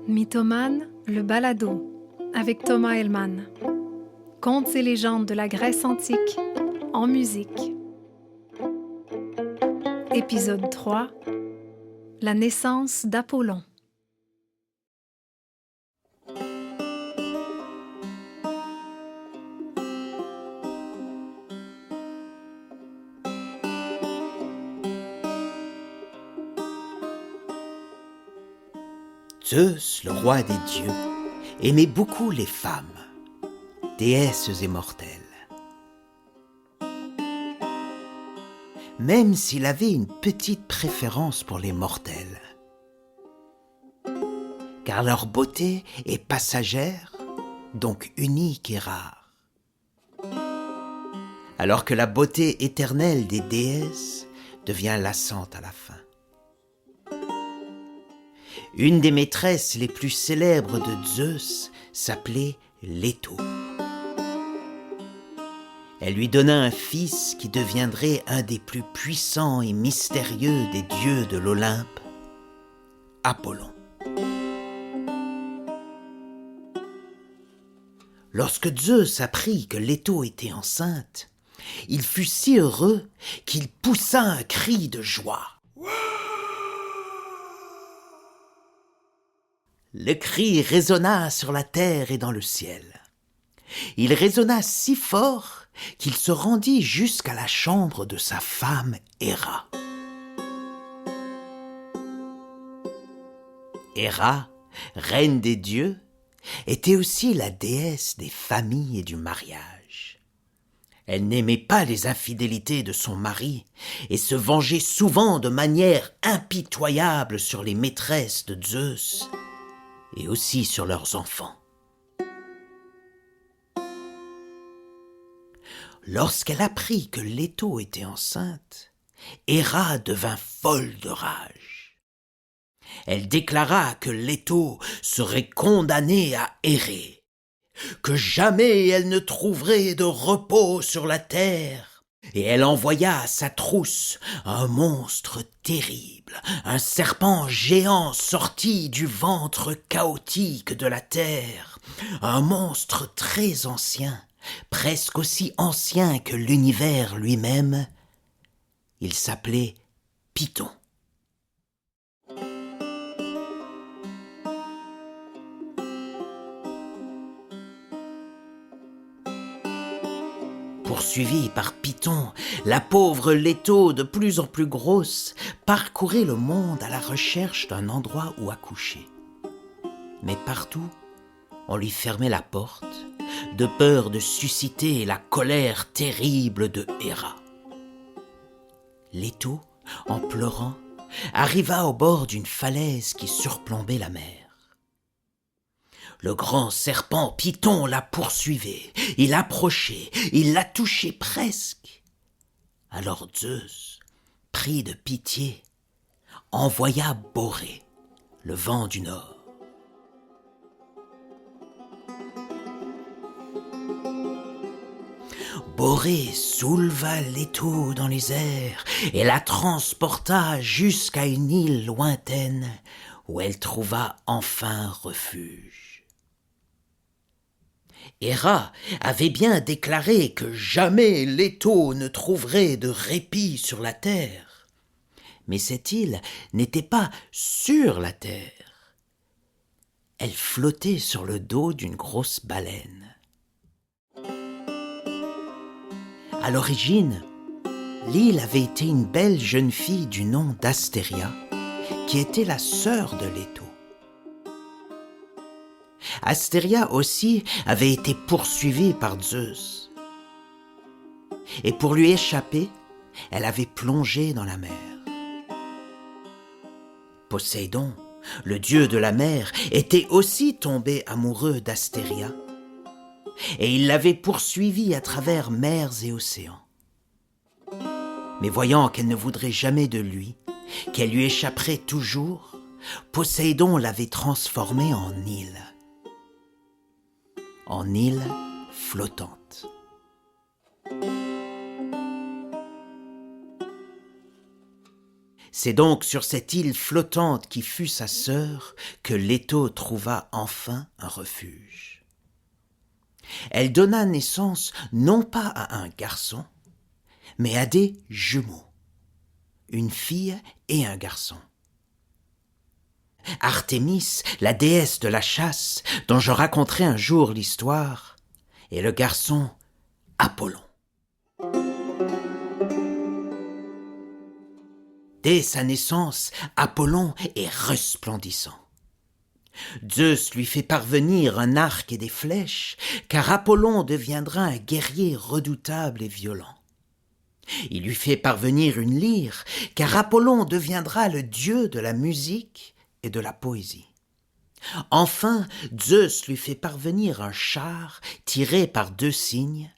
Mythomane, le balado, avec Thomas Hellman. Contes et légendes de la Grèce antique, en musique. Épisode 3. La naissance d'Apollon. Zeus, le roi des dieux, aimait beaucoup les femmes, déesses immortelles. Même s'il avait une petite préférence pour les mortels, car leur beauté est passagère, donc unique et rare. Alors que la beauté éternelle des déesses devient lassante à la fin. Une des maîtresses les plus célèbres de Zeus s'appelait Leto. Elle lui donna un fils qui deviendrait un des plus puissants et mystérieux des dieux de l'Olympe, Apollon. Lorsque Zeus apprit que Leto était enceinte, il fut si heureux qu'il poussa un cri de joie. Le cri résonna sur la terre et dans le ciel. Il résonna si fort qu'il se rendit jusqu'à la chambre de sa femme Héra. Héra, reine des dieux, était aussi la déesse des familles et du mariage. Elle n'aimait pas les infidélités de son mari et se vengeait souvent de manière impitoyable sur les maîtresses de Zeus et aussi sur leurs enfants. Lorsqu'elle apprit que Leto était enceinte, Héra devint folle de rage. Elle déclara que Leto serait condamnée à errer, que jamais elle ne trouverait de repos sur la terre, et elle envoya à sa trousse un monstre terrible, un serpent géant sorti du ventre chaotique de la terre, un monstre très ancien, presque aussi ancien que l'univers lui-même. Il s'appelait Python. Poursuivie par Python, la pauvre Leto, de plus en plus grosse, parcourait le monde à la recherche d'un endroit où accoucher. Mais partout, on lui fermait la porte, de peur de susciter la colère terrible de Héra. Leto, en pleurant, arriva au bord d'une falaise qui surplombait la mer. Le grand serpent Python la poursuivait, il approchait, il la touchait presque. Alors Zeus, pris de pitié, envoya Borée, le vent du nord. Borée souleva Leto dans les airs et la transporta jusqu'à une île lointaine où elle trouva enfin refuge. Héra avait bien déclaré que jamais Leto ne trouverait de répit sur la terre. Mais cette île n'était pas sur la terre. Elle flottait sur le dos d'une grosse baleine. À l'origine, l'île avait été une belle jeune fille du nom d'Astéria, qui était la sœur de Leto. Astéria aussi avait été poursuivie par Zeus. Et pour lui échapper, elle avait plongé dans la mer. Poséidon, le dieu de la mer, était aussi tombé amoureux d'Astéria. Et il l'avait poursuivie à travers mers et océans. Mais voyant qu'elle ne voudrait jamais de lui, qu'elle lui échapperait toujours, Poséidon l'avait transformée en île flottante. C'est donc sur cette île flottante qui fut sa sœur que Leto trouva enfin un refuge. Elle donna naissance non pas à un garçon, mais à des jumeaux, une fille et un garçon. Artémis, la déesse de la chasse, dont je raconterai un jour l'histoire, et le garçon Apollon. Dès sa naissance, Apollon est resplendissant. Zeus lui fait parvenir un arc et des flèches, car Apollon deviendra un guerrier redoutable et violent. Il lui fait parvenir une lyre, car Apollon deviendra le dieu de la musique et de la poésie. Enfin, Zeus lui fait parvenir un char tiré par 2 cygnes,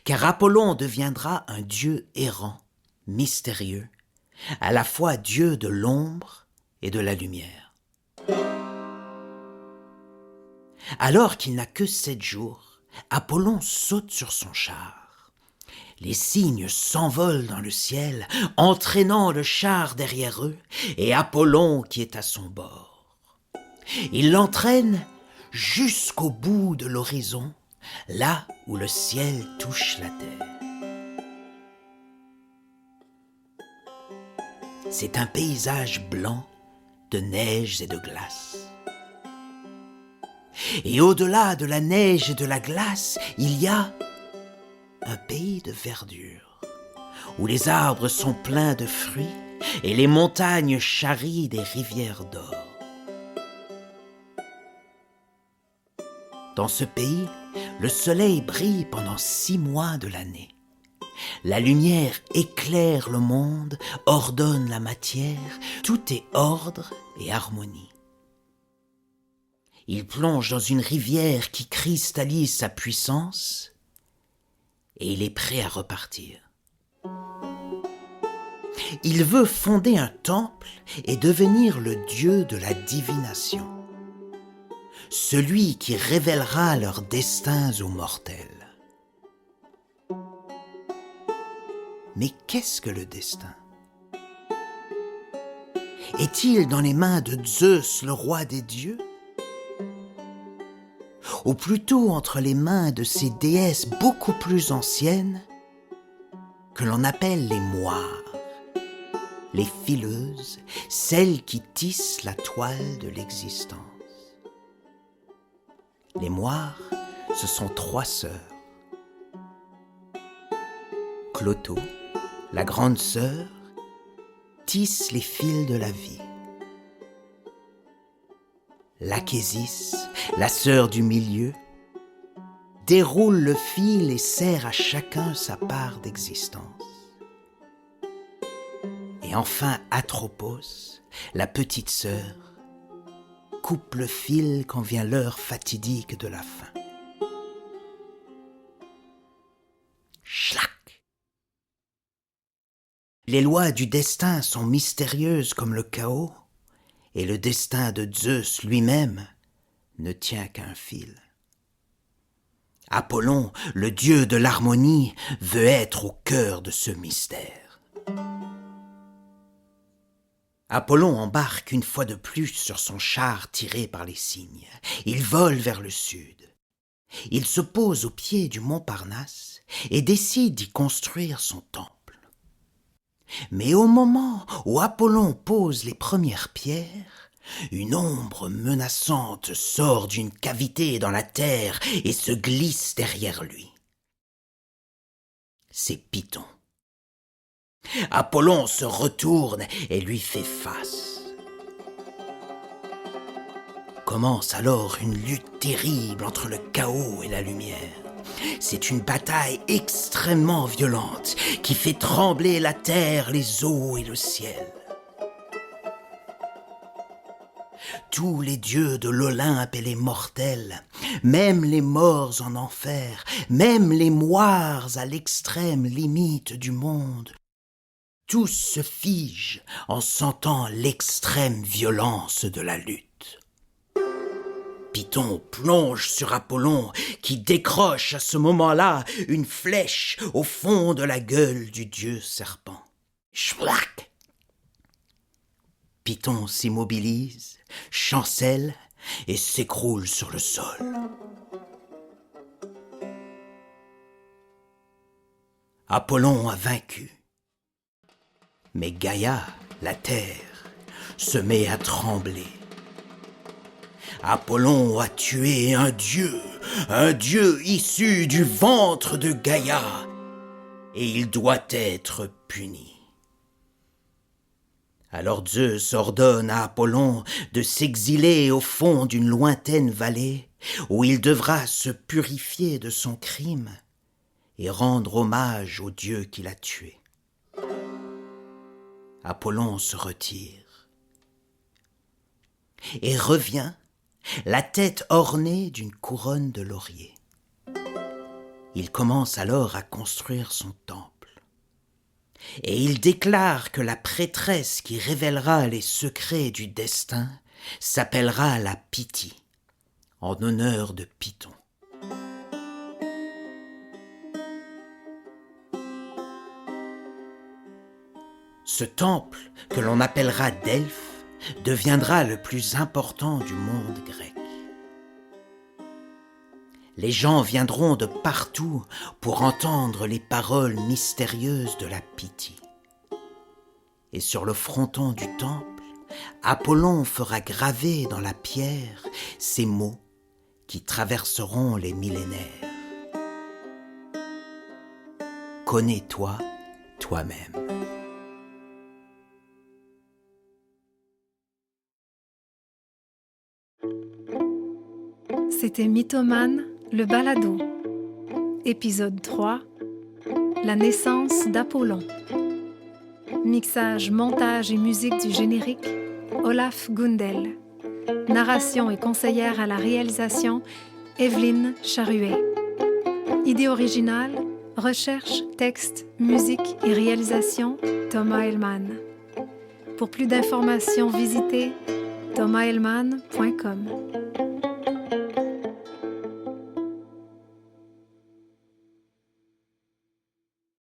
car Apollon deviendra un dieu errant, mystérieux, à la fois dieu de l'ombre et de la lumière. Alors qu'il n'a que 7 jours, Apollon saute sur son char. Les cygnes s'envolent dans le ciel, entraînant le char derrière eux et Apollon qui est à son bord. Il l'entraîne jusqu'au bout de l'horizon, là où le ciel touche la terre. C'est un paysage blanc de neige et de glace. Et au-delà de la neige et de la glace, il y a un pays de verdure, où les arbres sont pleins de fruits et les montagnes charrient des rivières d'or. Dans ce pays, le soleil brille pendant 6 mois de l'année. La lumière éclaire le monde, ordonne la matière, tout est ordre et harmonie. Il plonge dans une rivière qui cristallise sa puissance et il est prêt à repartir. Il veut fonder un temple et devenir le dieu de la divination, celui qui révélera leurs destins aux mortels. Mais qu'est-ce que le destin? Est-il dans les mains de Zeus, le roi des dieux? Ou plutôt entre les mains de ces déesses beaucoup plus anciennes que l'on appelle les moires, les fileuses, celles qui tissent la toile de l'existence. Les moires, ce sont 3 sœurs. Cloto, la grande sœur, tisse les fils de la vie. L'Achésis, la sœur du milieu, déroule le fil et sert à chacun sa part d'existence. Et enfin Atropos, la petite sœur, coupe le fil quand vient l'heure fatidique de la fin. Schlac! Les lois du destin sont mystérieuses comme le chaos, et le destin de Zeus lui-même ne tient qu'à un fil. Apollon, le dieu de l'harmonie, veut être au cœur de ce mystère. Apollon embarque une fois de plus sur son char tiré par les cygnes. Il vole vers le sud. Il se pose au pied du mont Parnasse et décide d'y construire son temple. Mais au moment où Apollon pose les premières pierres, une ombre menaçante sort d'une cavité dans la terre et se glisse derrière lui. C'est Python. Apollon se retourne et lui fait face. Commence alors une lutte terrible entre le chaos et la lumière. C'est une bataille extrêmement violente qui fait trembler la terre, les eaux et le ciel. Tous les dieux de l'Olympe et les mortels, même les morts en enfer, même les moires à l'extrême limite du monde, tous se figent en sentant l'extrême violence de la lutte. Python plonge sur Apollon qui décroche à ce moment-là une flèche au fond de la gueule du dieu serpent. Schlac! Python s'immobilise, chancelle et s'écroule sur le sol. Apollon a vaincu. Mais Gaïa, la terre, se met à trembler. Apollon a tué un dieu issu du ventre de Gaïa, et il doit être puni. Alors Zeus ordonne à Apollon de s'exiler au fond d'une lointaine vallée, où il devra se purifier de son crime et rendre hommage au dieu qui l'a tué. Apollon se retire et revient, la tête ornée d'une couronne de laurier. Il commence alors à construire son temple. Et il déclare que la prêtresse qui révélera les secrets du destin s'appellera la Pythie, en honneur de Python. Ce temple, que l'on appellera Delphes, deviendra le plus important du monde grec. Les gens viendront de partout pour entendre les paroles mystérieuses de la Pythie. Et sur le fronton du temple, Apollon fera graver dans la pierre ces mots qui traverseront les millénaires. Connais-toi toi-même. C'était Mythomane, le balado. Épisode 3. La naissance d'Apollon. Mixage, montage et musique du générique, Olaf Gundel. Narration et conseillère à la réalisation, Evelyne Charuet. Idée originale, recherche, texte, musique et réalisation, Thomas Hellman. Pour plus d'informations, visitez thomashelman.com.